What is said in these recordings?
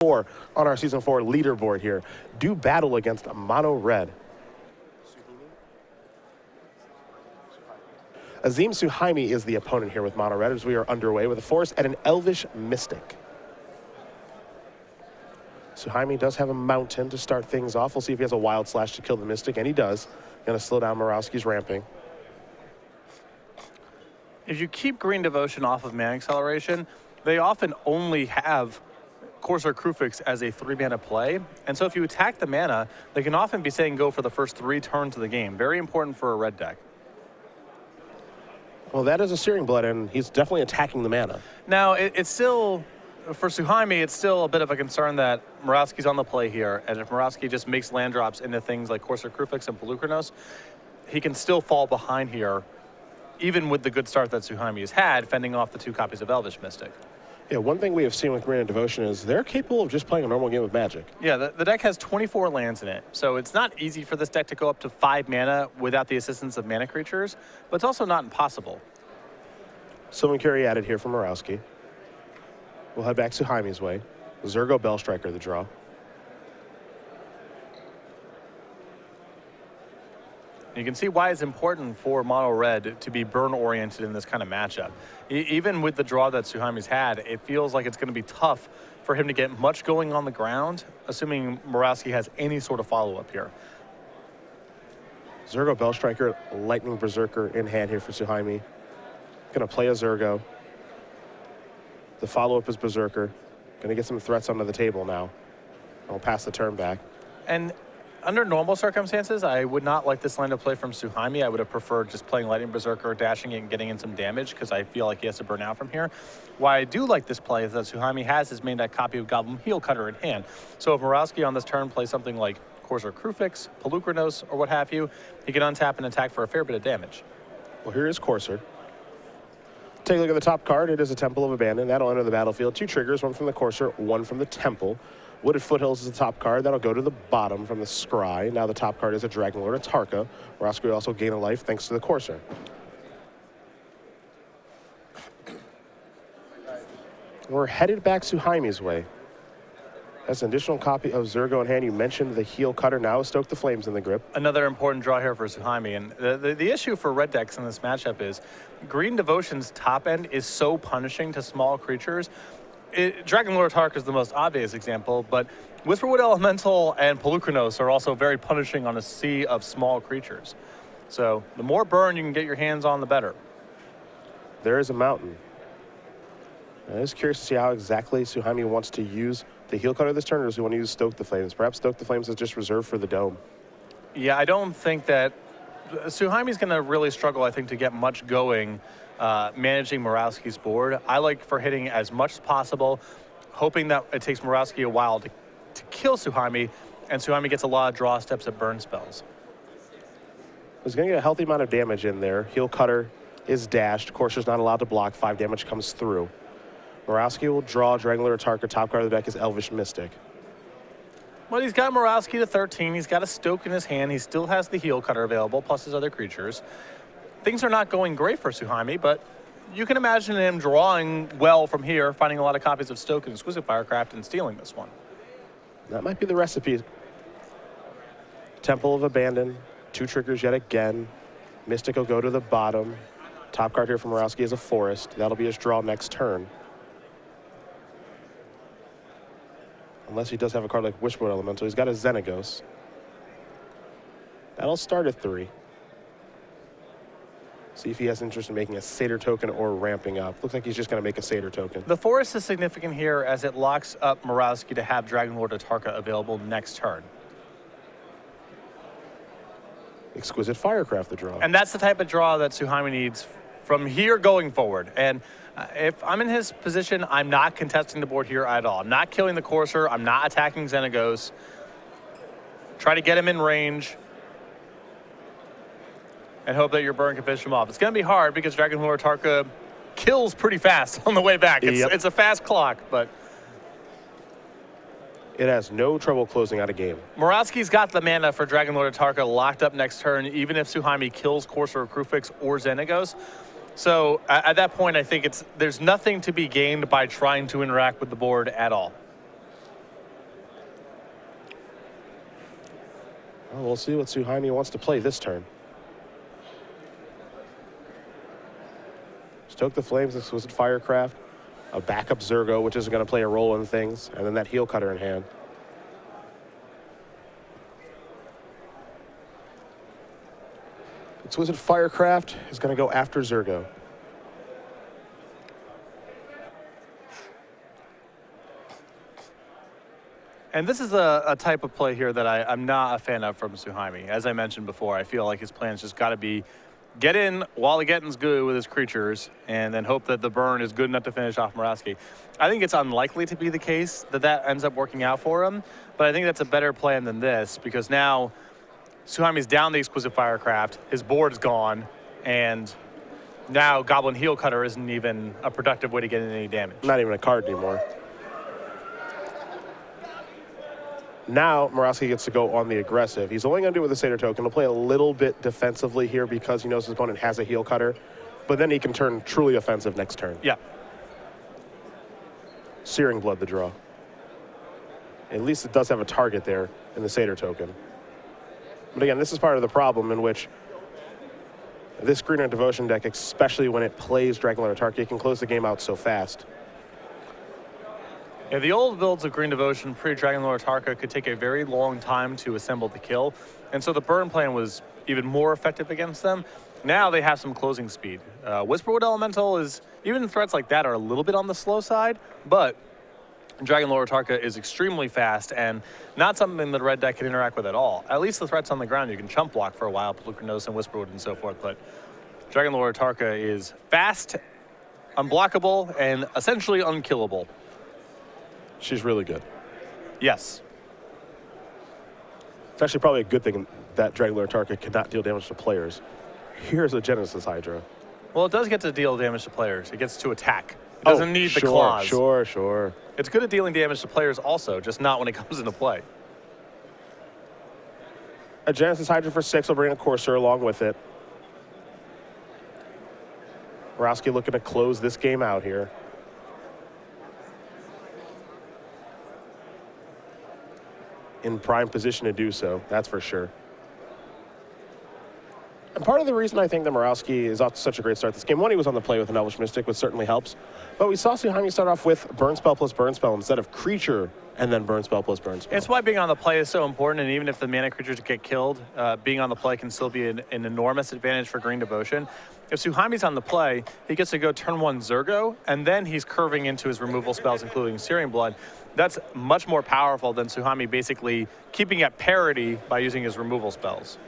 4 on our Season 4 leaderboard here do battle against Mono Red. Azeem Suhaimi is the opponent here with Mono Red as we are underway with a Forest and an Elvish Mystic. Suhaimi does have a Mountain to start things off. We'll see if he has a Wild Slash to kill the Mystic, and he does. Going to slow down Morawski's ramping. If you keep Green Devotion off of Mana Acceleration, they often only have Corsair Krufix as a 3-mana play. And so if you attack the mana, they can often be saying go for the first 3 turns of the game. Very important for a red deck. Well, that is a Searing Blood, and he's definitely attacking the mana. Now, it's still, for Suhaimi, it's still a bit of a concern that Morawski's on the play here, and if Morawski just makes land drops into things like Corsair Krufix and Pelucranos, he can still fall behind here, even with the good start that Suhaimi has had, fending off the 2 copies of Elvish Mystic. Yeah, one thing we have seen with Green Devotion is they're capable of just playing a normal game of Magic. Yeah, the deck has 24 lands in it, so it's not easy for this deck to go up to 5 mana without the assistance of mana creatures, but it's also not impossible. Sylvan Carry added here from Morawski. We'll head back Suhaimi's way. Zergo Bellstriker the draw. You can see why it's important for Mono Red to be burn-oriented in this kind of matchup. Even with the draw that Suhaimi's had, it feels like it's going to be tough for him to get much going on the ground, assuming Morawski has any sort of follow-up here. Zergo Bellstriker, Lightning Berserker in hand here for Suhaimi. Going to play a Zergo. The follow-up is Berserker. Going to get some threats onto the table now. I'll pass the turn back. And under normal circumstances, I would not like this line of play from Suhaimi. I would have preferred just playing Lightning Berserker, dashing it, and getting in some damage, because I feel like he has to burn out from here. Why I do like this play is that Suhaimi has his main deck copy of Goblin Heel Cutter in hand. So if Morawski on this turn plays something like Corsair Krufix, Pelucranos, or what have you, he can untap and attack for a fair bit of damage. Well, here is Corsair. Take a look at the top card. It is a Temple of Abandon. That'll enter the battlefield. 2 triggers, 1 from the Corsair, 1 from the Temple. Wooded Foothills is the top card. That'll go to the bottom from the Scry. Now the top card is a Dragon Lord, a Tarka. Morawski will also gain a life thanks to the Corsair. We're headed back Suhaimi's way. That's an additional copy of Zergo in hand. You mentioned the Heel Cutter now. Stoke the Flames in the grip. Another important draw here for Suhaimi. And the issue for red decks in this matchup is Green Devotion's top end is so punishing to small creatures. Dragon Lord Tark is the most obvious example, but Whisperwood Elemental and Pelucranos are also very punishing on a sea of small creatures. So the more burn you can get your hands on, the better. There is a Mountain. I was curious to see how exactly Suhaimi wants to use the Heel Cutter this turn, or does he want to use Stoke the Flames? Perhaps Stoke the Flames is just reserved for the Dome. Yeah, I don't think that Suhaimi's going to really struggle, I think, to get much going managing Morawski's board. I like for hitting as much as possible, hoping that it takes Morawski a while to kill Suhaimi, and Suhaimi gets a lot of draw steps at burn spells. He's going to get a healthy amount of damage in there. Heel Cutter is dashed. Corsair's not allowed to block. 5 damage comes through. Morawski will draw Dragon Lord Tarka. Top card of the deck is Elvish Mystic. Well, he's got Morawski to 13. He's got a Stoke in his hand. He still has the Heel Cutter available, plus his other creatures. Things are not going great for Suhaimi, but you can imagine him drawing well from here, finding a lot of copies of Stoke and Exquisite Firecraft, and stealing this one. That might be the recipe. Temple of Abandon. 2 triggers yet again. Mystic will go to the bottom. Top card here from Morawski is a Forest. That'll be his draw next turn. Unless he does have a card like Wishwood Elemental. He's got a Xenagos. That'll start at 3. See if he has interest in making a Satyr token or ramping up. Looks like he's just going to make a Satyr token. The Forest is significant here as it locks up Morawski to have Dragon Lord Tarka available next turn. Exquisite Firecraft the draw. And that's the type of draw that Suhaimi needs from here going forward. And if I'm in his position, I'm not contesting the board here at all. I'm not killing the Corsair. I'm not attacking Xenagos. Try to get him in range and hope that your burn can finish him off. It's going to be hard because Dragon Lord Tarka kills pretty fast on the way back. It's a fast clock, but it has no trouble closing out a game. Morawski's got the mana for Dragon Lord Tarka locked up next turn, even if Suhaimi kills Corsair Krufix or Xenagos. So at that point, I think there's nothing to be gained by trying to interact with the board at all. Well, we'll see what Suhaimi wants to play this turn. Stoke the Flames, Exquisite Firecraft, a backup Zergo, which isn't going to play a role in things, and then that Heel Cutter in hand. Exquisite Firecraft is going to go after Zergo. And this is a type of play here that I'm not a fan of from Suhaimi. As I mentioned before, I feel like his plan's just got to be get in while the getting's good with his creatures and then hope that the burn is good enough to finish off Morawski. I think it's unlikely to be the case that that ends up working out for him, but I think that's a better plan than this because now Suhaimi's down the Exquisite Firecraft, his board's gone, and now Goblin Heel Cutter isn't even a productive way to get in any damage. Not even a card anymore. Now, Morawski gets to go on the aggressive. He's only going to do it with a Satyr token. He'll play a little bit defensively here because he knows his opponent has a Heel Cutter, but then he can turn truly offensive next turn. Yeah. Searing Blood the draw. At least it does have a target there in the Satyr token. But again, this is part of the problem in which this Green Red Devotion deck, especially when it plays Dragonlord Autarky, can close the game out so fast. Yeah, the old builds of Green Devotion pre-Dragonlord Autarka could take a very long time to assemble the kill, and so the burn plan was even more effective against them. Now they have some closing speed. Whisperwood Elemental is, even threats like that are a little bit on the slow side, but Dragonlord Autarka is extremely fast and not something that red deck can interact with at all. At least the threats on the ground you can chump block for a while, Pelukronos and Whisperwood and so forth, but Dragonlord Autarka is fast, unblockable, and essentially unkillable. She's really good. Yes. It's actually probably a good thing that Dragonlord Autarka cannot deal damage to players. Here's a Genesis Hydra. Well, it does get to deal damage to players. It gets to attack. It doesn't need the claws. Sure. It's good at dealing damage to players also, just not when it comes into play. A Genesis Hydra for 6 will bring a Courser along with it. Morawski looking to close this game out here. In prime position to do so, that's for sure. And part of the reason I think that Morawski is off to such a great start this game, one, he was on the play with an Elvish Mystic, which certainly helps. But we saw Suhaimi start off with Burn Spell plus Burn Spell instead of Creature and then Burn Spell plus Burn Spell. It's why being on the play is so important, and even if the mana creatures get killed, being on the play can still be an enormous advantage for Green Devotion. If Suhaimi's on the play, he gets to go turn 1 Zergo, and then he's curving into his removal spells, including Searing Blood. That's much more powerful than Suhaimi basically keeping at parity by using his removal spells.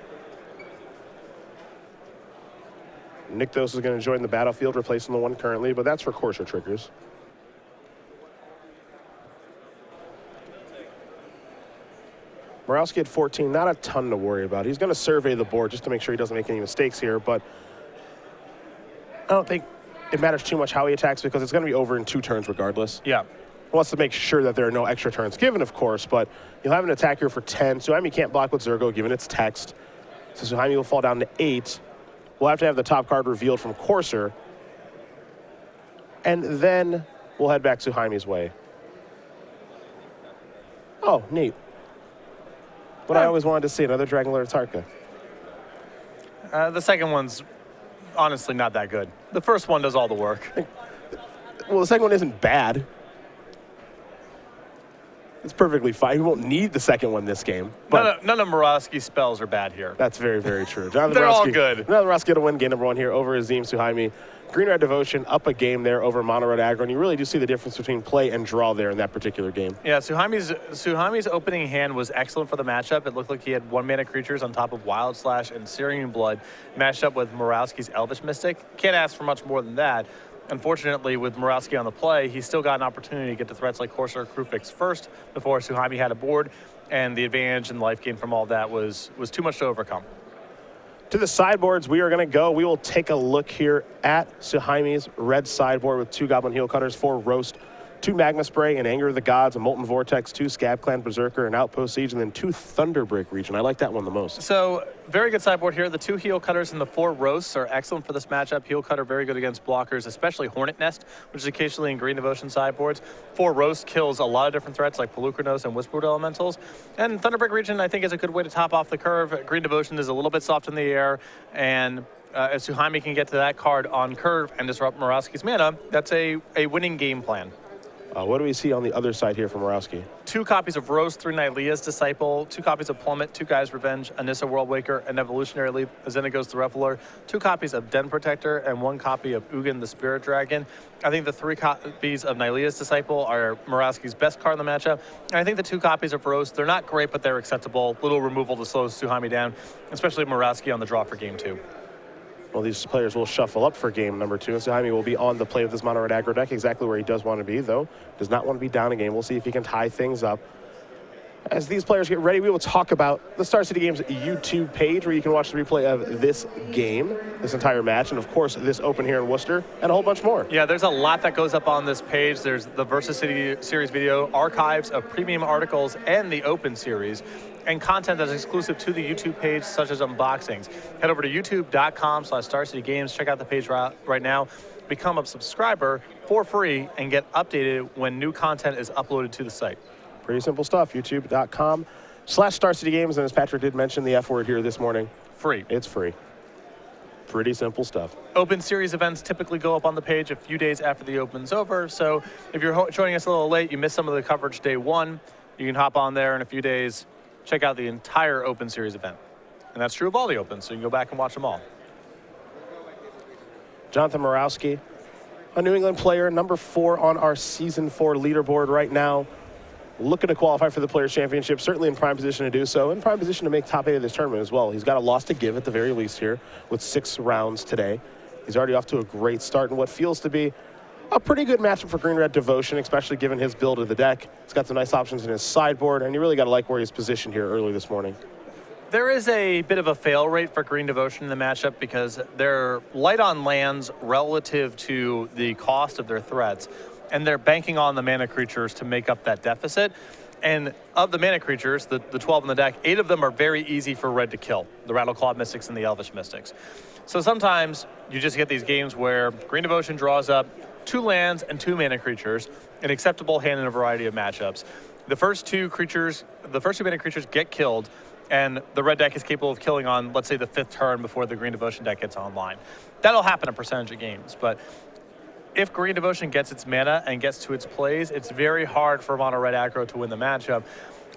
Nykthos is going to join the battlefield, replacing the one currently, but that's for Courser triggers. Morawski at 14, not a ton to worry about. He's going to survey the board just to make sure he doesn't make any mistakes here, but I don't think it matters too much how he attacks because it's going to be over in 2 turns regardless. Yeah. He wants to make sure that there are no extra turns given, of course, but you'll have an attack here for 10. Suhaimi can't block with Zergo given its text, so Suhaimi will fall down to 8. We'll have to have the top card revealed from Courser, and then we'll head back Suhaimi's way. Oh, neat. What I always wanted to see, another Dragonlord Autarka. The second one's honestly not that good. The first one does all the work. Well, the second one isn't bad. It's perfectly fine. We won't need the second one this game. But none of Morawski's spells are bad here. that's very, very true. They're all good. Jonathan Morawski to win game number 1 here over Azeem Suhaimi. Green Red Devotion up a game there over Mono Red Aggro, and you really do see the difference between play and draw there in that particular game. Yeah, Suhaimi's opening hand was excellent for the matchup. It looked like he had 1-mana creatures on top of Wild Slash and Searing Blood matched up with Morawski's Elvish Mystic. Can't ask for much more than that. Unfortunately, with Morawski on the play, he still got an opportunity to get to threats like Courser or Crewfix first before Suhaimi had a board, and the advantage and life gain from all that was too much to overcome. To the sideboards, we are going to go. We will take a look here at Suhaimi's red sideboard with 2 Goblin Heel Cutters, 4 Roast, 2 Magma Spray, an Anger of the Gods, a Molten Vortex, 2 Scab Clan Berserker, an Outpost Siege, and then 2 Thunderbreak Region. I like that one the most. So, very good sideboard here. The 2 Heel Cutters and the 4 Roasts are excellent for this matchup. Heel Cutter very good against blockers, especially Hornet Nest, which is occasionally in Green Devotion sideboards. 4 Roast kills a lot of different threats like Pelucranos and Whisperwood Elementals. And Thunderbreak Region, I think, is a good way to top off the curve. Green Devotion is a little bit soft in the air, and as Suhaimi can get to that card on curve and disrupt Morawski's mana, that's a winning game plan. What do we see on the other side here from Morawski? 2 copies of Rose, 3 Nylea's Disciple, 2 copies of Plummet, 2 Guy's Revenge, Anissa Worldwaker, an Evolutionary Leap, Azenago's the Reveler, 2 copies of Den Protector, and 1 copy of Ugin the Spirit Dragon. I think the 3 copies of Nylea's Disciple are Morawski's best card in the matchup. And I think the 2 copies of Rose, they're not great, but they're acceptable. Little removal to slow Suhaimi down, especially Morawski on the draw for game 2. Well, these players will shuffle up for game number 2, and Suhaimi will be on the play with this mono red aggro deck, exactly where he does want to be, though. Does not want to be down a game. We'll see if he can tie things up. As these players get ready, we will talk about the Star City Games YouTube page, where you can watch the replay of this game, this entire match, and of course, this Open here in Worcester, and a whole bunch more. Yeah, there's a lot that goes up on this page. There's the Versus City Series video, archives of premium articles, and the Open Series, and content that's exclusive to the YouTube page, such as unboxings. Head over to youtube.com/StarCityGames. Check out the page right now. Become a subscriber for free and get updated when new content is uploaded to the site. Pretty simple stuff. youtube.com/StarCityGames. And as Patrick did mention the F word here this morning. Free. It's free. Pretty simple stuff. Open Series events typically go up on the page a few days after the Open's over. So if you're joining us a little late, you missed some of the coverage day 1, you can hop on there in a few days, check out the entire Open Series event. And that's true of all the Opens, so you can go back and watch them all. Jonathan Morawski, a New England player, number 4 on our Season 4 leaderboard right now. Looking to qualify for the Players' Championship, certainly in prime position to do so, in prime position to make top 8 of this tournament as well. He's got a loss to give at the very least here with 6 rounds today. He's already off to a great start in what feels to be a pretty good matchup for Green-Red Devotion, especially given his build of the deck. He's got some nice options in his sideboard, and you really got to like where he's positioned here early this morning. There is a bit of a fail rate for Green Devotion in the matchup because they're light on lands relative to the cost of their threats, and they're banking on the mana creatures to make up that deficit. And of the mana creatures, the 12 in the deck, 8 of them are very easy for red to kill, the Rattleclaw Mystics and the Elvish Mystics. So sometimes you just get these games where Green Devotion draws up 2 lands and 2 mana creatures, an acceptable hand in a variety of matchups. The first 2 mana creatures get killed, and the red deck is capable of killing on, let's say, the 5th turn before the Green Devotion deck gets online. That'll happen a percentage of games, but if Green Devotion gets its mana and gets to its plays, it's very hard for mono red aggro to win the matchup.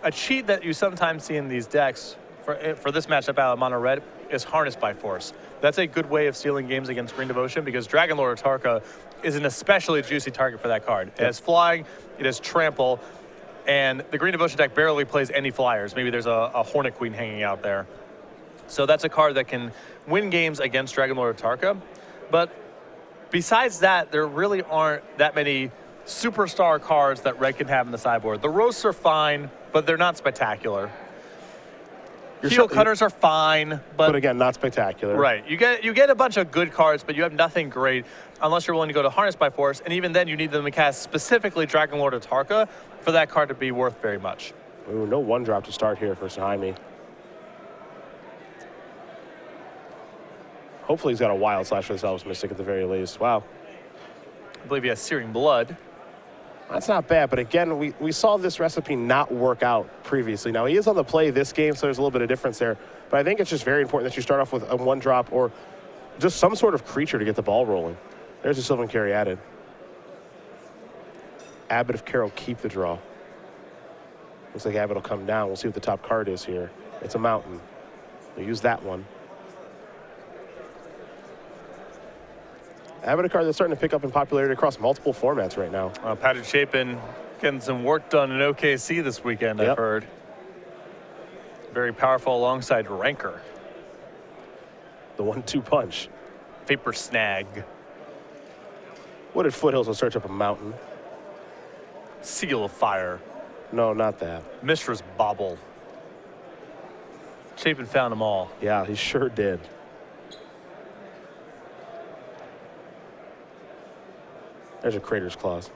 A cheat that you sometimes see in these decks for this matchup out of mono red is Harnessed by Force. That's a good way of stealing games against Green Devotion because Dragon Lord Atarka is an especially juicy target for that card. It has Flying, it has Trample, and the Green Devotion deck barely plays any flyers. Maybe there's a Hornet Queen hanging out there. So that's a card that can win games against Dragon Lord Atarka. But besides that, there really aren't that many superstar cards that red can have in the sideboard. The roasts are fine, but they're not spectacular. Heel Cutters are fine, but again, not spectacular. Right. You get a bunch of good cards, but you have nothing great unless you're willing to go to Harnessed by Force, and even then you need them to cast specifically Dragon Lord Atarka for that card to be worth very much. Ooh, no 1-drop to start here for Suhaimi. Hopefully he's got a Wild Slash for this Elvish Mystic at the very least. Wow. I believe he has Searing Blood. That's not bad, but again, we saw this recipe not work out previously. Now, he is on the play this game, so there's a little bit of difference there. But I think it's just very important that you start off with a 1-drop or just some sort of creature to get the ball rolling. There's a Sylvan Carry added. Abbot of Carroll, keep the draw. Looks like Abbot will come down. We'll see what the top card is here. It's a mountain. We'll use that one. Abbot, a card that's starting to pick up in popularity across multiple formats right now. Patrick Chapin getting some work done in OKC this weekend, I've heard. Very powerful alongside Rancor. The 1-2 punch. Vapor Snag. Wooded Foothills will search up a mountain. Seal of Fire. No, not that. Mistress Bobble. Chapin found them all. Yeah, he sure did. There's a Crater's Claws.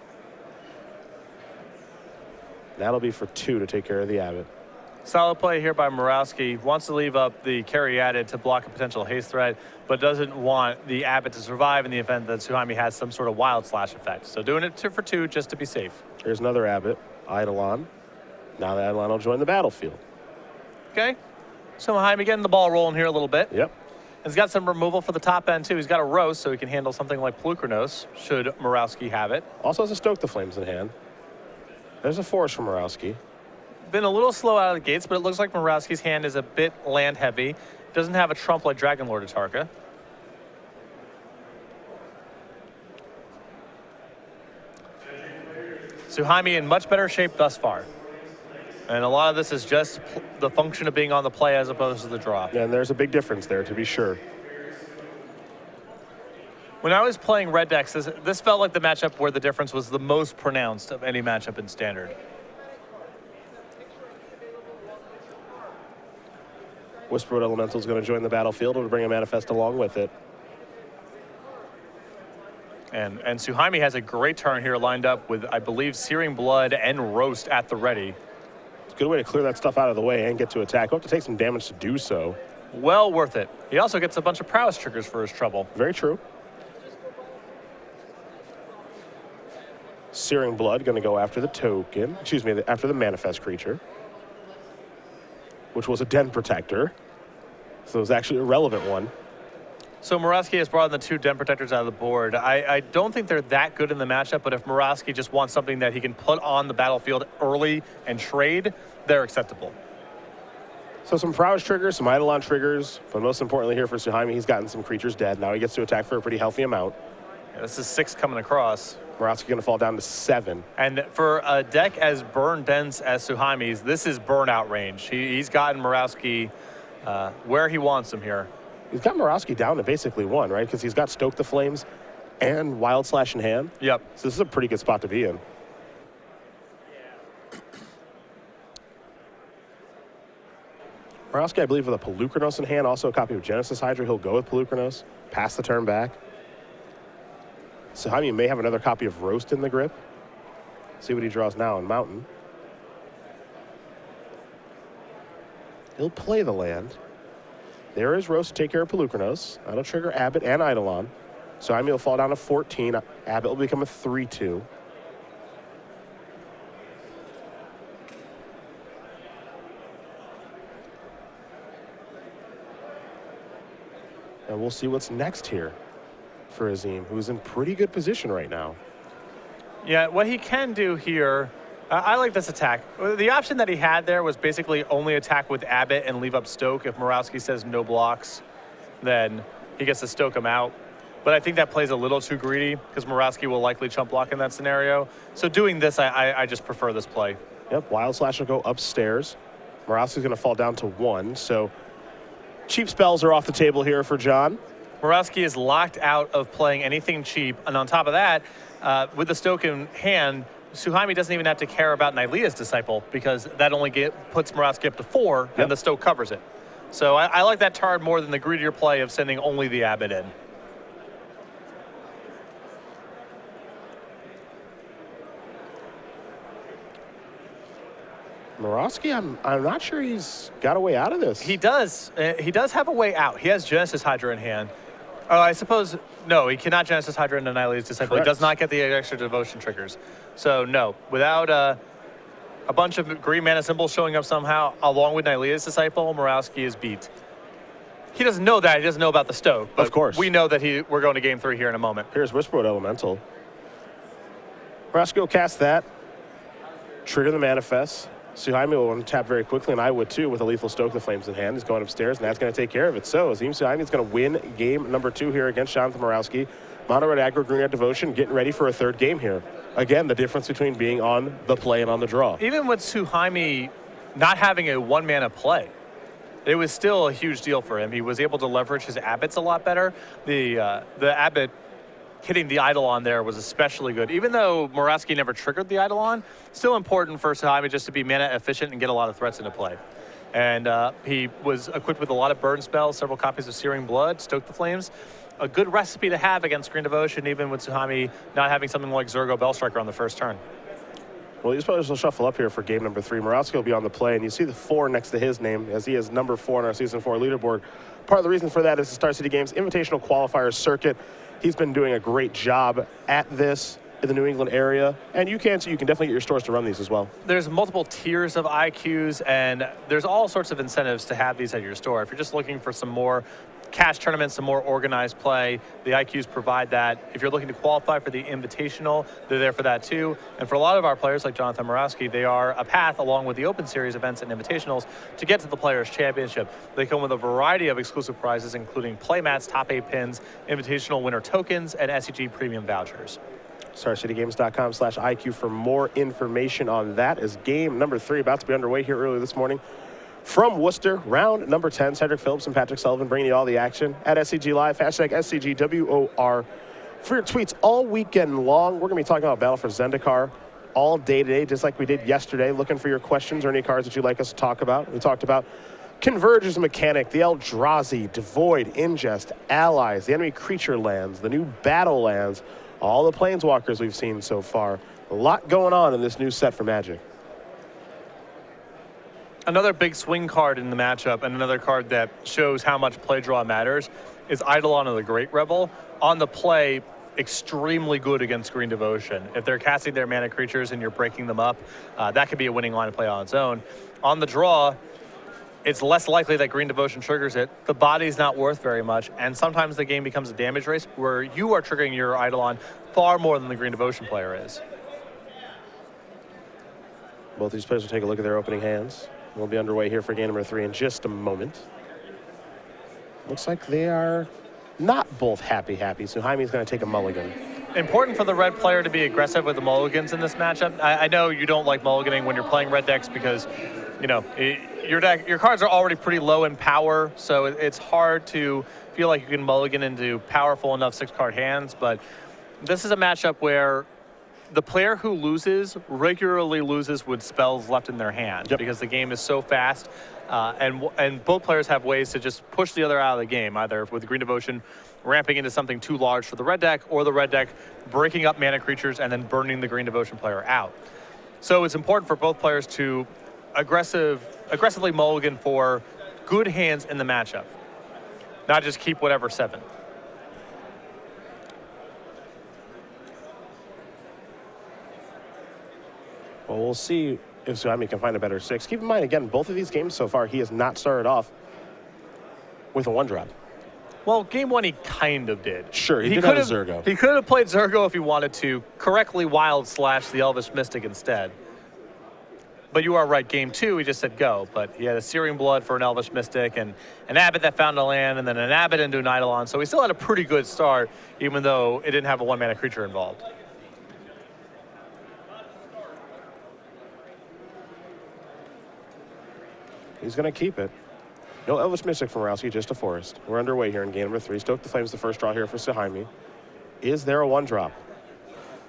That'll be for 2 to take care of the Abbott. Solid play here by Morawski. Wants to leave up the carry added to block a potential haste threat, but doesn't want the Abbott to survive in the event that Suhaimi has some sort of wild slash effect. So doing it for 2 just to be safe. Here's another Abbott, Eidolon. Now the Eidolon will join the battlefield. Okay. Suhaimi getting the ball rolling here a little bit. Yep. He's got some removal for the top end, too. He's got a roast, so he can handle something like Pelucranos, should Morawski have it. Also has a Stoke the Flames in hand. There's a force from Morawski. Been a little slow out of the gates, but it looks like Morawski's hand is a bit land heavy. Doesn't have a trump like Dragon Lord Atarka. Suhaimi in much better shape thus far. And a lot of this is just the function of being on the play as opposed to the draw. And there's a big difference there, to be sure. When I was playing red decks, this felt like the matchup where the difference was the most pronounced of any matchup in Standard. Whisperwood Elemental is going to join the battlefield to bring a manifest along with it. And Suhaimi has a great turn here lined up with, I believe, Searing Blood and Roast at the ready. It's a good way to clear that stuff out of the way and get to attack. We'll have to take some damage to do so. Well worth it. He also gets a bunch of prowess triggers for his trouble. Very true. Searing Blood going to go after the token, excuse me, after the manifest creature, which was a Den Protector. So it was actually a relevant one. So Morawski has brought in the 2 Den Protectors out of the board. I don't think they're that good in the matchup, but if Morawski just wants something that he can put on the battlefield early and trade, they're acceptable. So some prowess triggers, some Eidolon triggers, but most importantly here for Suhaimi, he's gotten some creatures dead. Now he gets to attack for a pretty healthy amount. Yeah, this is 6 coming across. Morawski going to fall down to 7. And for a deck as burn dense as Suhaimi's, this is burnout range. He's gotten Morawski where he wants him here. He's got Morawski down to basically 1, right? Because he's got Stoke the Flames and Wild Slash in hand. Yep. So this is a pretty good spot to be in. Morawski, I believe, with a Pelucranos in hand, also a copy of Genesis Hydra. He'll go with Pelucranos, pass the turn back. Suhaimi may have another copy of Roast in the grip. See what he draws now in Mountain. He'll play the land. There is Roast to take care of Pelucranos. That'll trigger Abbott and Eidolon. Suhaimi will fall down to 14. Abbott will become a 3-2. And we'll see what's next here for Azeem, who's in pretty good position right now. Yeah, what he can do here, I like this attack. The option that he had there was basically only attack with Abbott and leave up Stoke. If Morawski says no blocks, then he gets to Stoke him out. But I think that plays a little too greedy because Morawski will likely chump block in that scenario. So doing this, I just prefer this play. Yep, Wild Slash will go upstairs. Morawski's going to fall down to 1, so cheap spells are off the table here for John. Morawski is locked out of playing anything cheap, and on top of that, with the Stoke in hand, Suhaimi doesn't even have to care about Nylea's Disciple because that only puts Morawski up to 4, and the Stoke covers it. So I like that card more than the greedier play of sending only the Abbott in. Morawski, I'm not sure he's got a way out of this. He does. He does have a way out. He has Genesis Hydra in hand. I suppose, no, he cannot Genesis Hydra into Nylea's Disciple. Correct. He does not get the extra devotion triggers. So, no, without a bunch of green mana symbols showing up somehow, along with Nylea's Disciple, Morawski is beat. He doesn't know that. He doesn't know about the Stoke. But of course. We know that we're going to game 3 here in a moment. Here's Whisperwood Elemental. Morawski will cast that. Trigger the Manifest. Suhaimi will want to tap very quickly, and I would too, with a lethal Stoke the Flames in hand. He's going upstairs, and that's going to take care of it. So Azeem Suhaimi is going to win game number 2 here against Jonathan Morawski. Mono Red Aggro, Green Red Devotion, getting ready for a 3rd game here. Again, the difference between being on the play and on the draw. Even with Suhaimi not having a 1-mana play, it was still a huge deal for him. He was able to leverage his Abbotts a lot better. The Abbott hitting the Eidolon there was especially good. Even though Morawski never triggered the Eidolon, still important for Suhaimi just to be mana efficient and get a lot of threats into play. And he was equipped with a lot of burn spells, several copies of Searing Blood, Stoke the Flames. A good recipe to have against Green Devotion, even with Suhaimi not having something like Zurgo Bellstriker on the first turn. Well, these players will shuffle up here for game number 3. Morawski will be on the play, and you see the 4 next to his name as he is number 4 on our Season 4 leaderboard. Part of the reason for that is the Star City Games Invitational Qualifier Circuit. He's been doing a great job at this in the New England area, and you can definitely get your stores to run these as well. There's multiple tiers of IQs, and there's all sorts of incentives to have these at your store. If you're just looking for some more cash tournaments, some more organized play, the IQs provide that. If you're looking to qualify for the Invitational, they're there for that too. And for a lot of our players, like Jonathan Morawski, they are a path along with the Open Series events and Invitationals to get to the Players' Championship. They come with a variety of exclusive prizes, including playmats, top 8 pins, Invitational winner tokens, and SCG premium vouchers. StarCityGames.com/IQ for more information on that, as game number 3 about to be underway here early this morning. From Worcester, round number 10, Cedric Phillips and Patrick Sullivan bringing you all the action at SCG Live, hashtag SCGWOR. For your tweets all weekend long, we're going to be talking about Battle for Zendikar all day today, just like we did yesterday, looking for your questions or any cards that you'd like us to talk about. We talked about Converge's Mechanic, the Eldrazi, Devoid, Ingest, Allies, the enemy creature lands, the new battle lands, all the Planeswalkers we've seen so far. A lot going on in this new set for Magic. Another big swing card in the matchup, and another card that shows how much play draw matters, is Eidolon of the Great Rebel. On the play, extremely good against Green Devotion. If they're casting their mana creatures and you're breaking them up, that could be a winning line of play on its own. On the draw, it's less likely that Green Devotion triggers it. The body's not worth very much, and sometimes the game becomes a damage race where you are triggering your Eidolon far more than the Green Devotion player is. Both these players will take a look at their opening hands. We'll be underway here for game number 3 in just a moment. Looks like they are not both happy. Suhaimi's going to take a mulligan. Important for the red player to be aggressive with the mulligans in this matchup. I know you don't like mulliganing when you're playing red decks because, you know, your cards are already pretty low in power, so it's hard to feel like you can mulligan into powerful enough 6-card hands. But this is a matchup where the player who loses regularly loses with spells left in their hand because the game is so fast, and both players have ways to just push the other out of the game, either with Green Devotion ramping into something too large for the red deck, or the red deck breaking up mana creatures and then burning the Green Devotion player out. So it's important for both players to aggressively mulligan for good hands in the matchup, not just keep whatever 7. Well, we'll see if Suhaimi can find a better 6. Keep in mind, again, both of these games so far, he has not started off with a 1-drop. Well, game 1 he kind of did. Sure, he did have a Zergo. He could have played Zergo if he wanted to, correctly wild slash the Elvish Mystic instead. But you are right, game 2 he just said go, but he had a Searing Blood for an Elvish Mystic and an Abbot that found a land, and then an Abbot into an Eidolon, so he still had a pretty good start, even though it didn't have a 1-mana creature involved. He's going to keep it. No Elvish Mystic from Morawski, just a Forest. We're underway here in game number 3. Stoke the Flames, the first draw here for Suhaimi. Is there a 1-drop?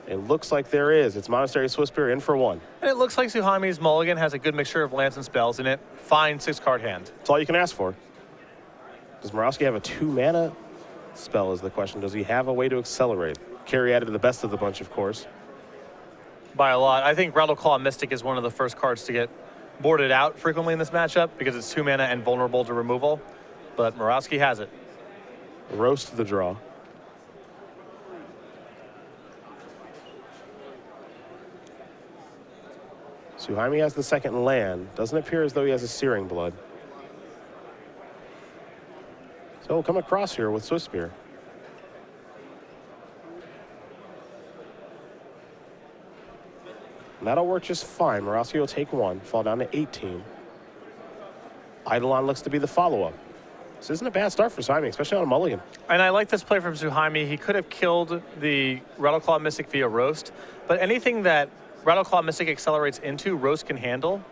It looks like there is. It's Monastery Swiftspear in for 1. And it looks like Suhaimi's mulligan has a good mixture of lands and spells in it. Fine 6-card hand. That's all you can ask for. Does Morawski have a 2-mana spell is the question. Does he have a way to accelerate? Carry added to the best of the bunch, of course. By a lot. I think Rattleclaw Mystic is one of the first cards to get boarded out frequently in this matchup because it's 2 mana and vulnerable to removal, but Morawski has it. Roast the draw. Suhaimi has the second land. Doesn't appear as though he has a Searing Blood. So he'll come across here with Swiftspear. And that'll work just fine. Morawski will take 1, fall down to 18. Eidolon looks to be the follow-up. This isn't a bad start for Suhaimi, especially on a mulligan. And I like this play from Suhaimi. He could have killed the Rattleclaw Mystic via Roast, but anything that Rattleclaw Mystic accelerates into, Roast can handle.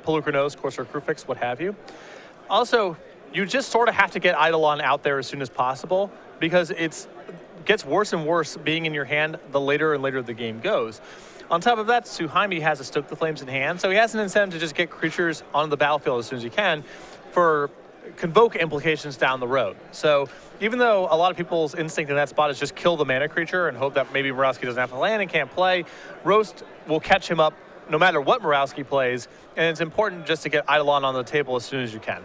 Pelucranos, Corsair Crewfix, what have you. Also, you just sort of have to get Eidolon out there as soon as possible because it gets worse and worse being in your hand the later and later the game goes. On top of that, Suhaimi has a Stoke the Flames in hand, so he has an incentive to just get creatures onto the battlefield as soon as he can for Convoke implications down the road. So even though a lot of people's instinct in that spot is just kill the mana creature and hope that maybe Morawski doesn't have to land and can't play, Roast will catch him up no matter what Morawski plays, and it's important just to get Eidolon on the table as soon as you can.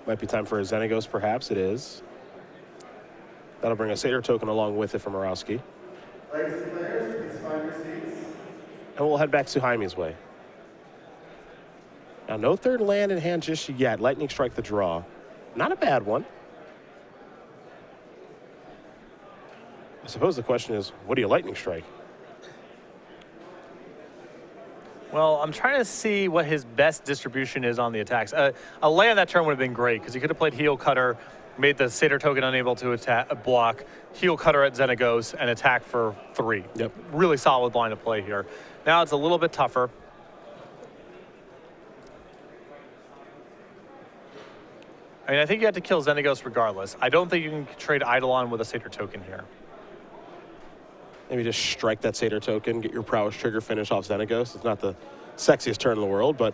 Might be time for a Xenagos, perhaps. It is. That'll bring a Satyr token along with it from Morawski. Legacy players, please find your seats. And we'll head back Suhaimi's way. Now, no third land in hand just yet. Lightning Strike the draw. Not a bad one. I suppose the question is, what do you Lightning Strike? Well, I'm trying to see what his best distribution is on the attacks. A land that turn would have been great because he could have played Heel Cutter, made the Satyr token unable to attack, block, Heel Cutter at Xenagos, and attack for 3. Yep. Really solid line of play here. Now it's a little bit tougher. I mean, I think you have to kill Xenagos regardless. I don't think you can trade Eidolon with a Satyr token here. Maybe just strike that Satyr token, get your prowess trigger finish off Xenagos. It's not the sexiest turn in the world, but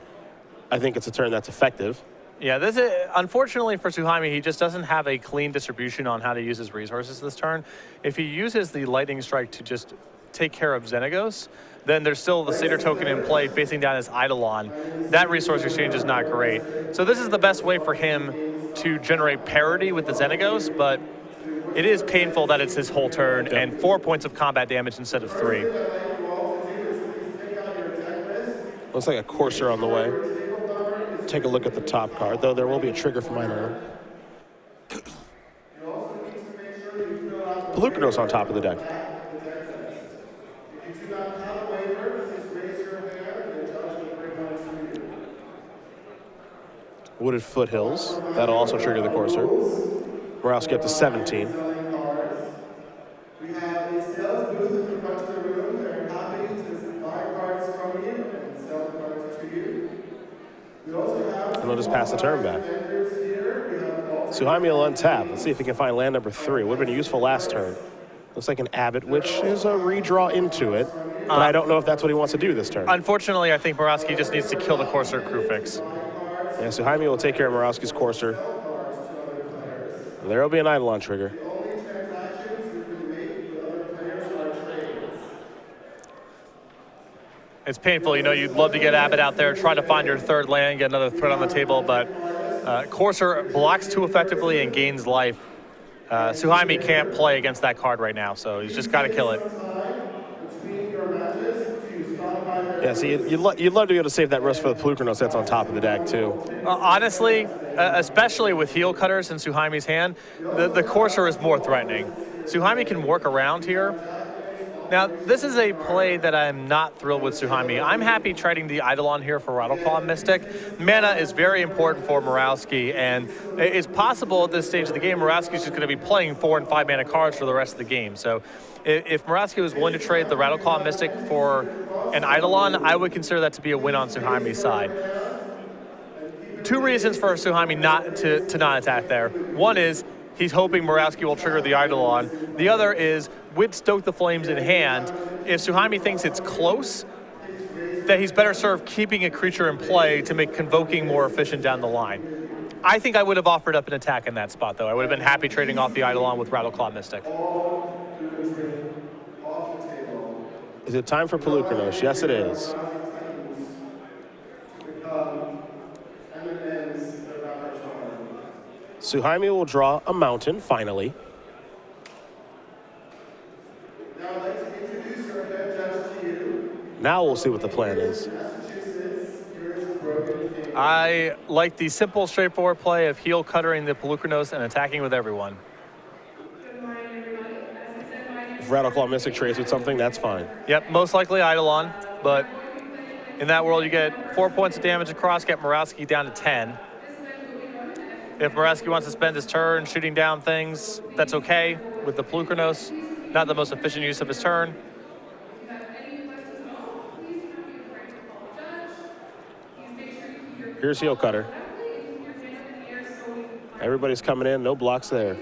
I think it's a turn that's effective. Yeah, this is, unfortunately for Suhaimi, he just doesn't have a clean distribution on how to use his resources this turn. If he uses the Lightning Strike to just take care of Xenagos, then there's still the Satyr token in play facing down his Eidolon. That resource exchange is not great. So this is the best way for him to generate parity with the Xenagos, but it is painful that it's his whole turn and 4 points of combat damage instead of 3. Looks like a Courser on the way. Take a look at the top card, though there will be a trigger for Minor. Pelucranos on top of the deck. Wooded Foothills. That'll also trigger the Courser. Morawski up to 17. We have a sales booth at the front of the room. They're happy to buy cards from you and sell the cards to you. We also have. And they'll just pass the turn back. Suhaimi will untap. Let's see if he can find land number 3. Would have been useful last turn. Looks like an Abbot, which is a redraw into it. But I don't know if that's what he wants to do this turn. Unfortunately, I think Morawski just needs to kill the Courser crew fix. Yeah, Suhaimi will take care of Morawski's Courser. There will be an Eidolon trigger. It's painful, you know, you'd love to get Abbott out there, try to find your third land, get another threat on the table, but Courser blocks too effectively and gains life. Suhaimi can't play against that card right now, so he's just got to kill it. Yeah, see, you'd love to be able to save that risk for the Pelucranos that's on top of the deck, too. Honestly, especially with Heel Cutters in Suhaimi's hand, the Courser is more threatening. Suhaimi can work around here. Now, this is a play that I'm not thrilled with Suhaimi. I'm happy trading the Eidolon here for Rattleclaw Mystic. Mana is very important for Morawski, and it's possible at this stage of the game, Morawski's just going to be playing 4 and 5 mana cards for the rest of the game. So if Morawski was willing to trade the Rattleclaw Mystic for an Eidolon, I would consider that to be a win on Suhaimi's side. 2 reasons for Suhaimi not to not attack there. One is he's hoping Morawski will trigger the Eidolon. The other is, with Stoke the Flames in hand, if Suhaimi thinks it's close, that he's better served keeping a creature in play to make Convoking more efficient down the line. I think I would have offered up an attack in that spot, though. I would have been happy trading off the Eidolon with Rattleclaw Mystic. Is it time for Pelucranos? Yes, it is. Suhaimi will draw a mountain, finally. Now we'll see what the plan is. I like the simple, straightforward play of heel cuttering the Pelucranos and attacking with everyone. If Rattleclaw Mystic trades with something, that's fine. Yep, most likely Eidolon, but in that world you get 4 points of damage across, get Morawski down to 10. If Morawski wants to spend his turn shooting down things, that's okay with the Pelucranos. Not the most efficient use of his turn. Here's Heel Cutter. Everybody's coming in, no blocks there.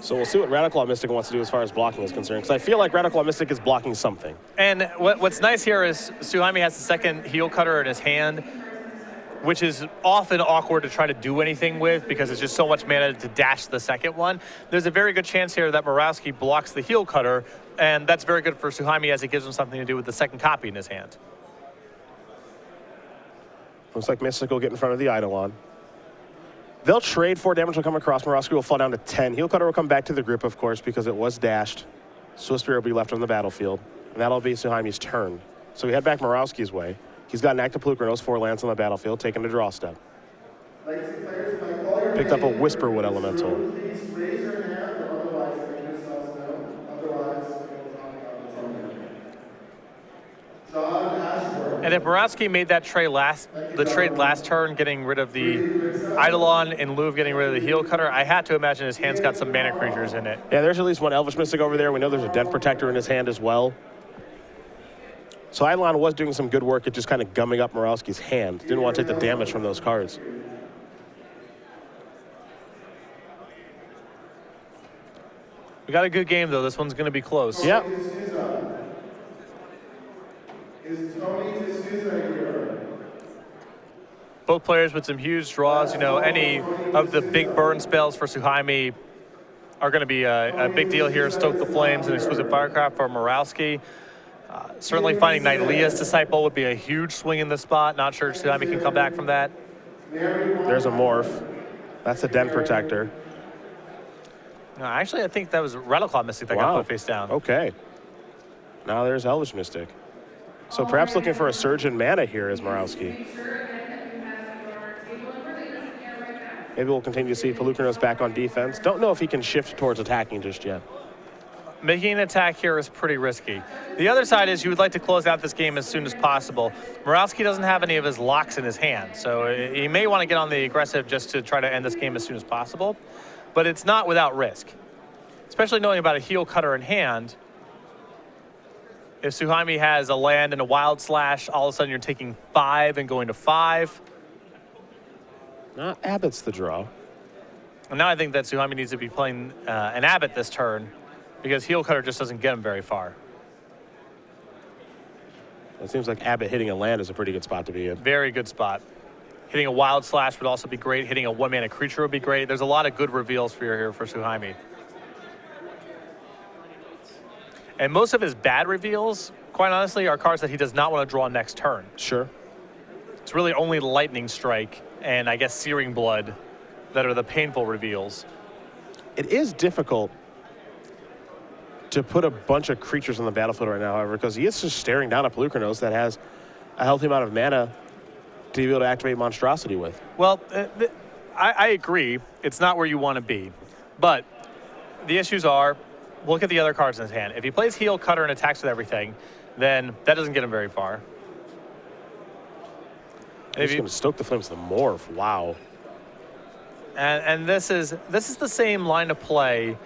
So we'll see what Rattleclaw Mystic wants to do as far as blocking is concerned, because I feel like Rattleclaw Mystic is blocking something. And what's nice here is Suhaimi has the second Heel Cutter in his hand, which is often awkward to try to do anything with because it's just so much mana to dash the second one. There's a very good chance here that Morawski blocks the heel cutter, and that's very good for Suhaimi as it gives him something to do with the second copy in his hand. Looks like Mystic will get in front of the Eidolon. They'll trade. 4 damage will come across. Morawski will fall down to 10. Heel cutter will come back to the grip, of course, because it was dashed. Swiftspear will be left on the battlefield, and that'll be Suhaimi's turn. So we head back Morawski's way. He's got an active Pelucranos, 4 lands on the battlefield, taking a draw step. Picked up a Whisperwood Elemental. Please raise your hand or otherwise make yourselves known. Otherwise, we'll talk about the John Ashworth. And if Morawski made that trade last turn, getting rid of the Eidolon in lieu of getting rid of the heel cutter, I had to imagine his hand's got some mana creatures in it. Yeah, there's at least one Elvish Mystic over there. We know there's a Dent Protector in his hand as well. So Eidolon was doing some good work at just kind of gumming up Morawski's hand. Didn't want to take the damage from those cards. We got a good game, though. This one's going to be close. Yep. Is Tony D'Souza here? Both players with some huge draws. You know, any of the big burn spells for Suhaimi are going to be a big deal here. Stoke the Flames and Exquisite Firecraft for Morawski. Certainly finding Nylea's Disciple would be a huge swing in this spot. Not sure Suhaimi can come back from that. There's a Morph. That's a Dent Protector. No, actually, I think that was Rattleclaw Mystic that got put face down. Okay. Now there's Elvish Mystic. So perhaps looking for a surge in mana here is Morawski. Maybe we'll continue to see Pelucranos back on defense. Don't know if he can shift towards attacking just yet. Making an attack here is pretty risky. The other side is you would like to close out this game as soon as possible. Morawski doesn't have any of his locks in his hand, so he may want to get on the aggressive just to try to end this game as soon as possible. But it's not without risk, especially knowing about a heel cutter in hand. If Suhaimi has a land and a Wild Slash, all of a sudden you're taking 5 and going to 5. Abbott's the draw. And now I think that Suhaimi needs to be playing an Abbott this turn because heel cutter just doesn't get him very far. It seems like Abbott hitting a land is a pretty good spot to be in. Very good spot. Hitting a Wild Slash would also be great. Hitting a 1-mana creature would be great. There's a lot of good reveals for here for Suhaimi. And most of his bad reveals, quite honestly, are cards that he does not want to draw next turn. Sure. It's really only Lightning Strike and I guess Searing Blood that are the painful reveals. It is difficult to put a bunch of creatures on the battlefield right now, however, because he is just staring down a Pelucranos that has a healthy amount of mana to be able to activate Monstrosity with. Well, I agree. It's not where you want to be. But the issues are, look at the other cards in his hand. If he plays heel cutter and attacks with everything, then that doesn't get him very far. He's going to Stoke the Flames the Morph. Wow. And this is the same line of play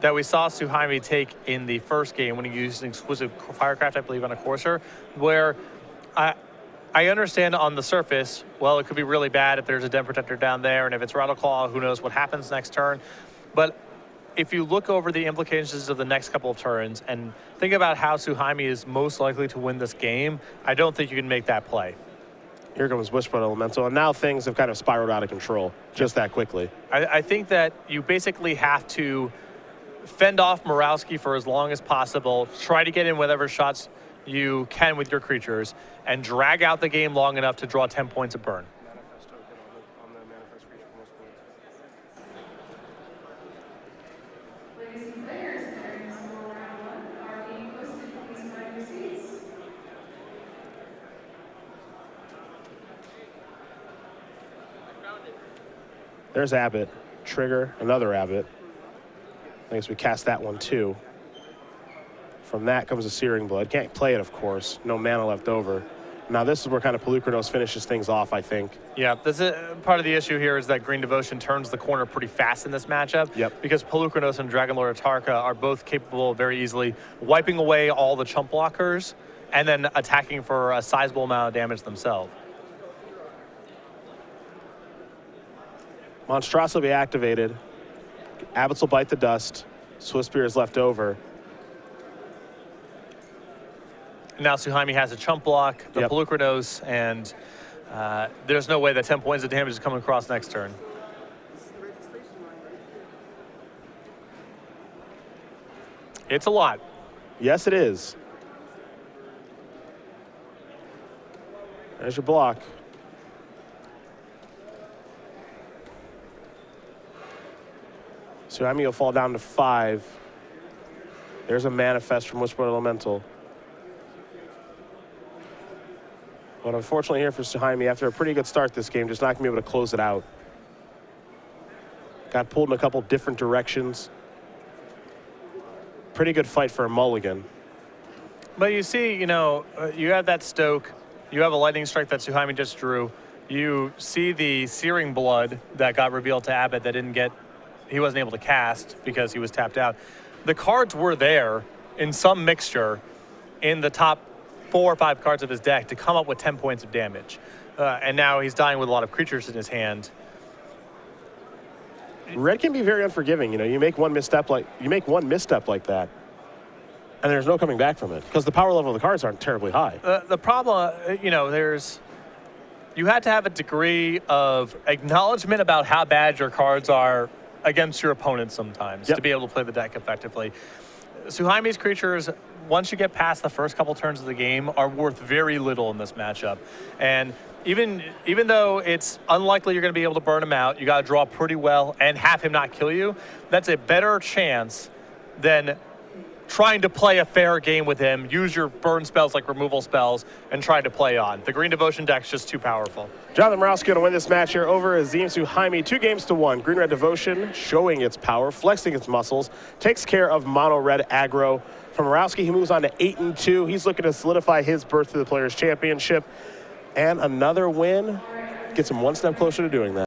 that we saw Suhaimi take in the first game when he used an Exquisite Firecraft, I believe, on a Courser, where I understand on the surface, well, it could be really bad if there's a Dent Protector down there, and if it's Rattleclaw, who knows what happens next turn. But if you look over the implications of the next couple of turns and think about how Suhaimi is most likely to win this game, I don't think you can make that play. Here comes Whisperwood Elemental, and now things have kind of spiraled out of control just that quickly. I think that you basically have to fend off Morawski for as long as possible, try to get in whatever shots you can with your creatures, and drag out the game long enough to draw 10 points of burn. There's Abbott. Trigger, another Abbott. I guess we cast that one too. From that comes a Searing Blood. Can't play it, of course. No mana left over. Now this is where kind of Pelucranos finishes things off, I think. Yeah, this is part of the issue here is that Green Devotion turns the corner pretty fast in this matchup. Yep. Because Pelucranos and Dragonlord Atarka are both capable of very easily wiping away all the chump blockers and then attacking for a sizable amount of damage themselves. Monstrosity will be activated. Abbots will bite the dust. Swiftspear is left over. Now Suhaimi has a chump block, the Yep. Pelucranos, and there's no way that 10 points of damage is coming across next turn. It's a lot. Yes, it is. There's your block. Suhaimi will fall down to 5. There's a manifest from Whisper Elemental. But unfortunately here for Suhaimi, after a pretty good start this game, just not going to be able to close it out. Got pulled in a couple different directions. Pretty good fight for a mulligan. But you see, you know, you have that Stoke. You have a Lightning Strike that Suhaimi just drew. You see the Searing Blood that got revealed to Abbott that he wasn't able to cast because he was tapped out. The cards were there in some mixture in the top 4 or 5 cards of his deck to come up with 10 points of damage. And now he's dying with a lot of creatures in his hand. Red can be very unforgiving. You know, you make one misstep like that, and there's no coming back from it because the power level of the cards aren't terribly high. The problem, you know, you had to have a degree of acknowledgement about how bad your cards are against your opponent sometimes to be able to play the deck effectively. Suhaimi's creatures, once you get past the first couple turns of the game, are worth very little in this matchup. And even though it's unlikely you're going to be able to burn him out, you got to draw pretty well and have him not kill you. That's a better chance than trying to play a fair game with him, use your burn spells like removal spells, and try to play on. The Green Devotion deck's just too powerful. Jonathan Morawski going to win this match here over Azeem Suhaimi, 2-1. Green-Red Devotion showing its power, flexing its muscles, takes care of mono-red aggro. From Morawski, he moves on to 8-2. He's looking to solidify his berth to the Players' Championship. And another win gets him one step closer to doing that.